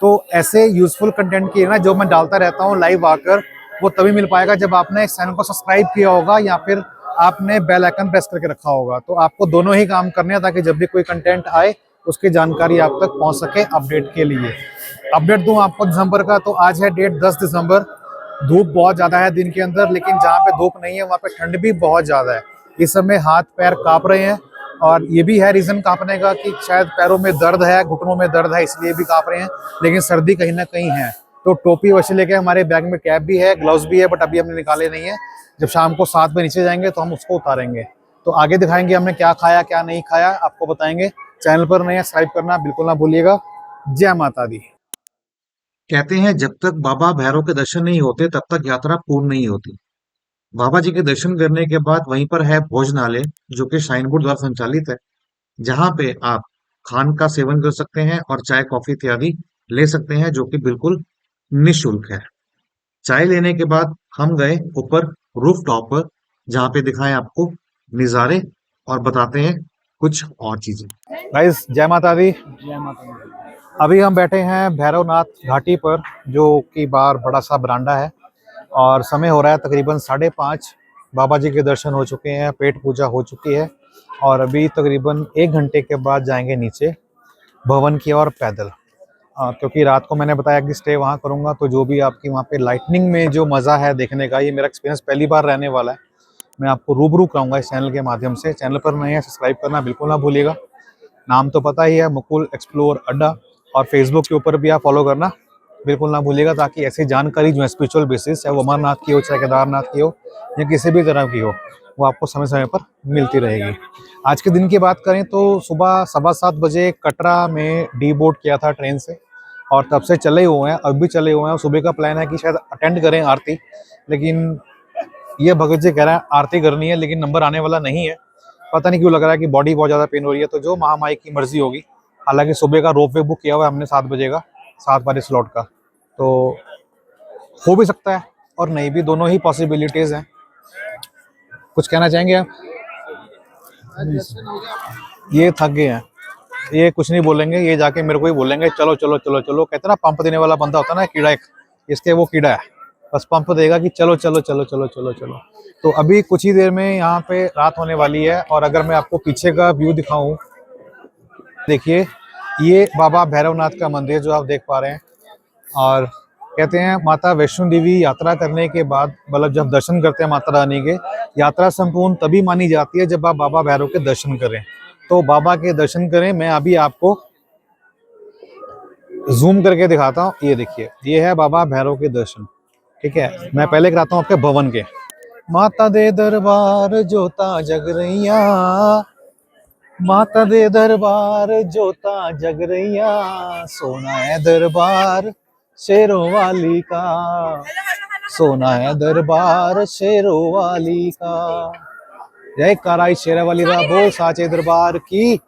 तो ऐसे यूजफुल कंटेंट की है ना जो मैं डालता रहता हूँ लाइव आकर, वो तभी मिल पाएगा जब आपने इस चैनल को सब्सक्राइब किया होगा या फिर आपने बेल आइकन प्रेस करके रखा होगा। तो आपको दोनों ही काम करने हैं, ताकि जब भी कोई कंटेंट आए उसकी जानकारी आप तक पहुंच सके अपडेट के लिए। अपडेट दूं आपको दिसंबर का, तो आज है डेट 10 दिसंबर। धूप बहुत ज़्यादा है दिन के अंदर, लेकिन जहाँ पे धूप नहीं है वहाँ पे ठंड भी बहुत ज़्यादा है। इस समय हाथ पैर काँप रहे हैं, और ये भी है रीज़न काँपने का कि शायद पैरों में दर्द है, घुटनों में दर्द है, इसलिए भी काँप रहे हैं। लेकिन सर्दी कहीं ना कहीं है। तो टोपी वैसे लेके हमारे बैग में कैप भी है, ग्लव्स भी है, बट अभी हमने निकाले नहीं है। जब शाम को 7 बजे नीचे जाएंगे तो हम उसको उतारेंगे, तो आगे दिखाएंगे हमने क्या खाया क्या नहीं खाया, आपको बताएंगे। चैनल पर नए सब्सक्राइब करना बिल्कुल ना भूलिएगा। जय माता दी। कहते हैं जब तक बाबा भैरव के दर्शन नहीं होते तब तक यात्रा पूर्ण नहीं होती। बाबा जी के दर्शन करने के बाद वहीं पर है भोजनालय, जो कि श्राइन बोर्ड द्वारा संचालित है, जहां पे आप खान का सेवन कर सकते हैं और चाय कॉफी इत्यादि ले सकते हैं, जो कि बिल्कुल निःशुल्क है। चाय लेने के बाद हम गए ऊपर रूफ टॉप पर, जहाँ पे दिखाएं आपको नज़ारे और बताते हैं कुछ और चीजें। गाइस जय माता दी। जय माता दी। अभी हम बैठे हैं भैरवनाथ घाटी पर, जो कि बाहर बड़ा सा बरांडा है, और समय हो रहा है तकरीबन 5:30। बाबा जी के दर्शन हो चुके हैं, पेट पूजा हो चुकी है, और अभी तकरीबन 1 घंटे के बाद जाएंगे नीचे भवन की ओर पैदल। क्योंकि रात को मैंने बताया कि स्टे वहाँ करूँगा, तो जो भी आपकी वहाँ पे लाइटनिंग में जो मज़ा है देखने का, ये मेरा एक्सपीरियंस पहली बार रहने वाला है। मैं आपको रूबरू कराऊंगा इस चैनल के माध्यम से। चैनल पर नए हैं सब्सक्राइब करना बिल्कुल ना भूलिएगा। नाम तो पता ही है, मुकुल एक्सप्लोर अड्डा, और फेसबुक के ऊपर भी आप फॉलो करना बिल्कुल ना भूलिएगा, ताकि ऐसी जानकारी जो है स्पिरिचुअल बेसिस, चाहे वो अमरनाथ की हो, चाहे केदारनाथ की हो, या किसी भी तरह की हो, वो आपको समय समय पर मिलती रहेगी। आज के दिन की बात करें तो सुबह 7:15 बजे कटरा में डी बोर्ड किया था ट्रेन से, और तब से चले हुए हैं, अब भी चले हुए हैं। सुबह का प्लान है कि शायद अटेंड करें आरती, लेकिन ये भगत जी कह रहे हैं आरती करनी है, लेकिन नंबर आने वाला नहीं है। पता नहीं क्यों लग रहा है कि बॉडी बहुत ज़्यादा पेन हो रही है, तो जो महामाई की मर्जी होगी। हालांकि सुबह का रोप वे बुक किया हुआ है हमने 7 बजे का, 7 वाले स्लॉट का, तो हो भी सकता है और नहीं भी, दोनों ही पॉसिबिलिटीज़ हैं। कुछ कहना चाहेंगे आप? ये थक गए हैं, ये कुछ नहीं बोलेंगे, ये जाके मेरे को ही बोलेंगे चलो चलो चलो चलो। कहते ना पंप देने वाला बंदा होता है ना, कीड़ा एक, इसके वो कीड़ा है, बस पंप देगा कि चलो चलो चलो चलो चलो चलो। तो अभी कुछ ही देर में यहाँ पे रात होने वाली है, और अगर मैं आपको पीछे का व्यू दिखाऊं, देखिए ये बाबा भैरवनाथ का मंदिर जो आप देख पा रहे हैं। और कहते हैं माता वैष्णो देवी यात्रा करने के बाद, मतलब जब दर्शन करते हैं माता रानी के, यात्रा संपूर्ण तभी मानी जाती है जब आप बाबा भैरव के दर्शन करें। तो बाबा के दर्शन करें। मैं अभी आपको जूम करके दिखाता हूँ। ये देखिए, ये है बाबा भैरव के दर्शन। ठीक है, मैं पहले कराता हूँ आपके भवन के। माता दे दरबार जोता जग रैया, माता दे दरबार जोता जग रैया, सोना है दरबार शेरों वाली का, सोना है दरबार शेरों वाली का। जय कराई शेरा वाली रा बोल साचे दरबार की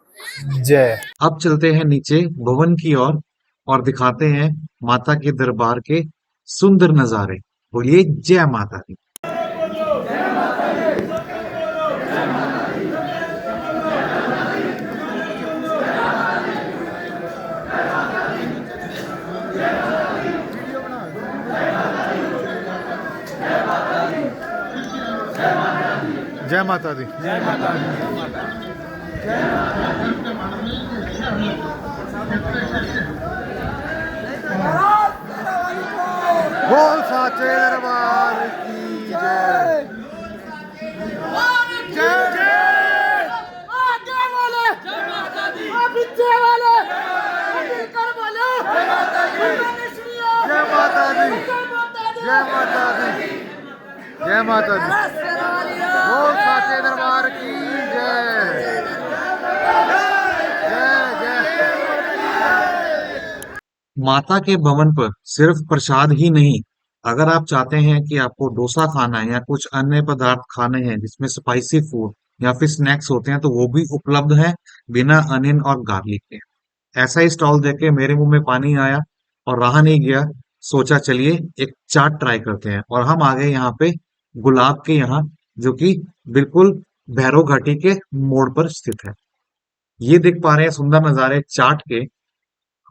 जय। अब चलते हैं नीचे भवन की ओर और दिखाते हैं माता के दरबार के सुंदर नजारे। बोलिए जय माता दी। जय माता दी। बोल साचे दरबार की जय। जय माता दी, जय माता दी, जय माता दी। बोल साचे दरबार की जय। माता के भवन पर सिर्फ प्रसाद ही नहीं, अगर आप चाहते हैं कि आपको डोसा खाना है या कुछ अन्य पदार्थ खाने हैं जिसमें स्पाइसी फूड या फिर स्नैक्स होते हैं, तो वो भी उपलब्ध है बिना अनियन और गार्लिक के। ऐसा ही स्टॉल देख के मेरे मुंह में पानी आया और रहा नहीं गया। सोचा चलिए एक चाट ट्राई करते हैं और हम आ गए यहाँ पे गुलाब के यहाँ, जो कि बिल्कुल भैरव घाटी के मोड़ पर स्थित है। ये देख पा रहे हैं सुंदर नजारे चाट के।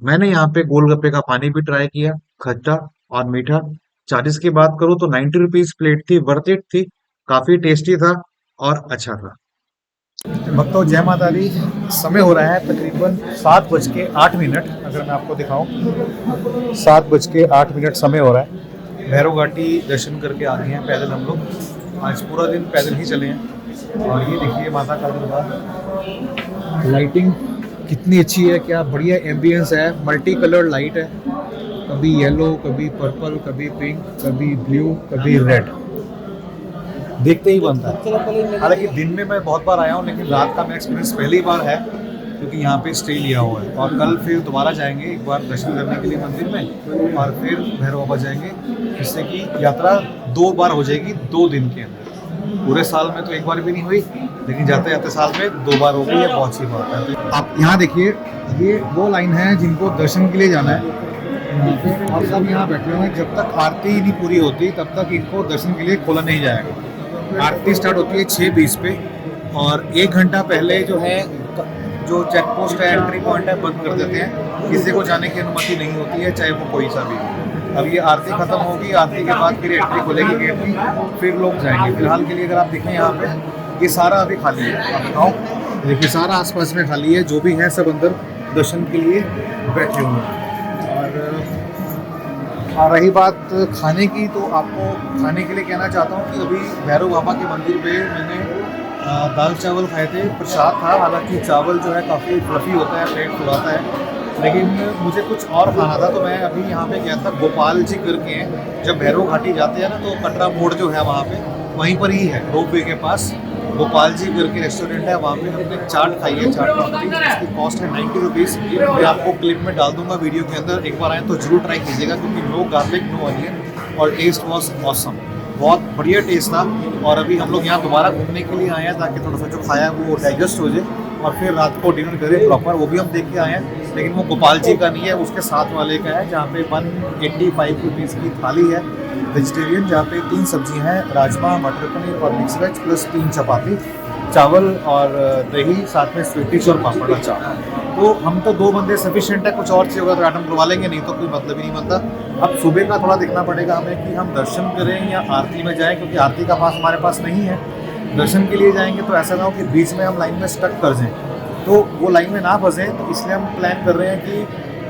मैंने यहाँ पे गोलगप्पे का पानी भी ट्राई किया, खट्टा और मीठा। चार्जेस की बात करूँ तो 90 रुपीज प्लेट थी, वर्थ इट थी, काफी टेस्टी था और अच्छा था। भक्तों जय माता दी। समय हो रहा है तकरीबन 7:08। अगर मैं आपको दिखाऊं 7:08 समय हो रहा है। भैरव घाटी दर्शन करके आ गए हैं पैदल हम लोग। आज पूरा दिन पैदल ही चले हैं। और ये देखिए माता का दरबार, लाइटिंग कितनी अच्छी है, क्या बढ़िया एम्बियंस है। मल्टी कलर लाइट है, कभी येलो, कभी पर्पल, कभी पिंक, कभी ब्लू, कभी रेड, देखते ही बनता है। हालांकि दिन में मैं बहुत बार आया हूँ, लेकिन रात का मैं एक्सपीरियंस पहली बार है क्योंकि यहाँ पे स्टे लिया हुआ है। और कल फिर दोबारा जाएंगे एक बार दर्शन करने के लिए मंदिर में, और फिर भैरव बाबा जाएंगे, जिससे कि यात्रा 2 बार हो जाएगी 2 दिन के अंदर। पूरे साल में तो एक बार भी नहीं हुई, लेकिन जाते जाते साल में 2 बार हो गई, ये बहुत अच्छी बात है। तो आप यहाँ देखिए, ये वो लाइन है जिनको दर्शन के लिए जाना है। आप सब यहाँ बैठे हुए हैं, जब तक आरती नहीं पूरी होती तब तक इनको दर्शन के लिए खोला नहीं जाएगा। आरती स्टार्ट होती है 6:20 पे, और 1 घंटा पहले जो है, जो चेक पोस्ट है, एंट्री पॉइंट है, बंद कर देते हैं। किसी को जाने की अनुमति नहीं होती है, चाहे वो कोई सा भी हो। अब ये आरती खत्म होगी, आरती के बाद फिर एंट्री खुलेगी गेट की, फिर लोग जाएंगे। फिलहाल के लिए अगर आप देखें यहाँ पे, ये सारा अभी खाली है। आप बताओ, देखिए सारा आसपास में खाली है, जो भी है सब अंदर दर्शन के लिए बैठे हुए हैं। और रही बात खाने की, तो आपको खाने के लिए कहना चाहता हूँ कि अभी भैरव बाबा के मंदिर पे मैंने दाल चावल खाए थे, प्रसाद था। हालांकि चावल जो है काफ़ी फ्लफी होता है, पेट फुलाता है, लेकिन मुझे कुछ और खाना था। तो मैं अभी यहाँ पे गया था, गोपाल जी करके हैं। जब भैरव घाटी जाते हैं ना, तो कटरा मोड़ जो है वहाँ पे, वहीं पर ही है, रोप वे के पास गोपाल जी करके रेस्टोरेंट है। वहाँ पे हमने चाट खाई है, चाट पापड़ी, जिसकी कॉस्ट है 90 रुपीज़। मैं आपको क्लिप में डाल दूंगा वीडियो के अंदर, एक बार आए तो जरूर ट्राई कीजिएगा, क्योंकि नो गार्लिक नो अनियन, और टेस्ट वॉज ऑसम, बहुत बढ़िया टेस्ट था। और अभी हम लोग यहाँ दोबारा घूमने के लिए आए हैं, ताकि थोड़ा सा जो खाया है वो डाइजेस्ट हो जाए, और फिर रात को डिनर करें प्रॉपर। वो भी हम देख के आए हैं, लेकिन वो गोपाल जी का नहीं है, उसके साथ वाले का है, जहाँ पे 185 रुपीज़ की थाली है वेजिटेरियन, जहाँ पे 3 सब्जियाँ हैं, राजमा, मटर पनीर और मिक्स वेज, प्लस 3 चपाती, चावल और दही, साथ में स्वीट डिश और पापड़ अचार। तो हम तो 2 बंदे सफिशिएंट है, कुछ और चाहिए होगा तो आइटम करवा लेंगे, नहीं तो कोई मतलब ही नहीं बनता। अब सुबह का थोड़ा देखना पड़ेगा हमें कि हम दर्शन करें या आरती में जाएं, क्योंकि आरती का पास हमारे पास नहीं है। दर्शन के लिए जाएंगे तो ऐसा ना हो कि बीच में हम लाइन में स्टक कर जाएं, तो वो लाइन में ना फंसें। तो इसलिए हम प्लान कर रहे हैं कि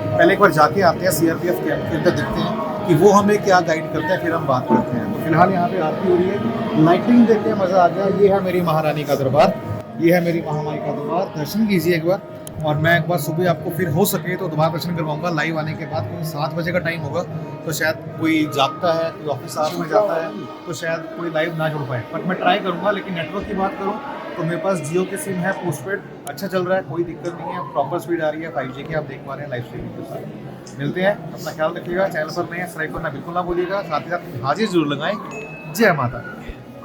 पहले एक बार जाके आते हैं CRPF कैंप के अंदर, देखते हैं कि वो हमें क्या गाइड करते हैं, फिर हम बात करते हैं। तो फिलहाल यहाँ पे आरती हो रही है, लाइटिंग देख के मज़ा आ गया। ये है मेरी महारानी का दरबार, ये है मेरी महामाई का दरबार, दर्शन कीजिए एक बार। और मैं एक बार सुबह आपको फिर हो सके तो दोबारा दर्शन करवाऊंगा लाइव आने के बाद। कोई 7 बजे का टाइम होगा तो शायद कोई जागता है, कोई ऑफिस साथ में जाता है, तो शायद कोई लाइव ना जुड़ पाए, बट मैं ट्राई करूंगा। लेकिन नेटवर्क की बात करूं तो मेरे पास जियो की सिम है, पोस्टपेड अच्छा चल रहा है, कोई दिक्कत नहीं है, प्रॉपर स्पीड आ रही है 5G की, आप देख पा रहे हैं लाइव स्ट्रीमिंग के साथ। मिलते हैं, अपना ख्याल रखिएगा, चैनल पर नए सब्सक्राइब करना बिल्कुल ना भूलिएगा, साथ ही साथ हाजिर जरूर लगाएं। जय माता दी।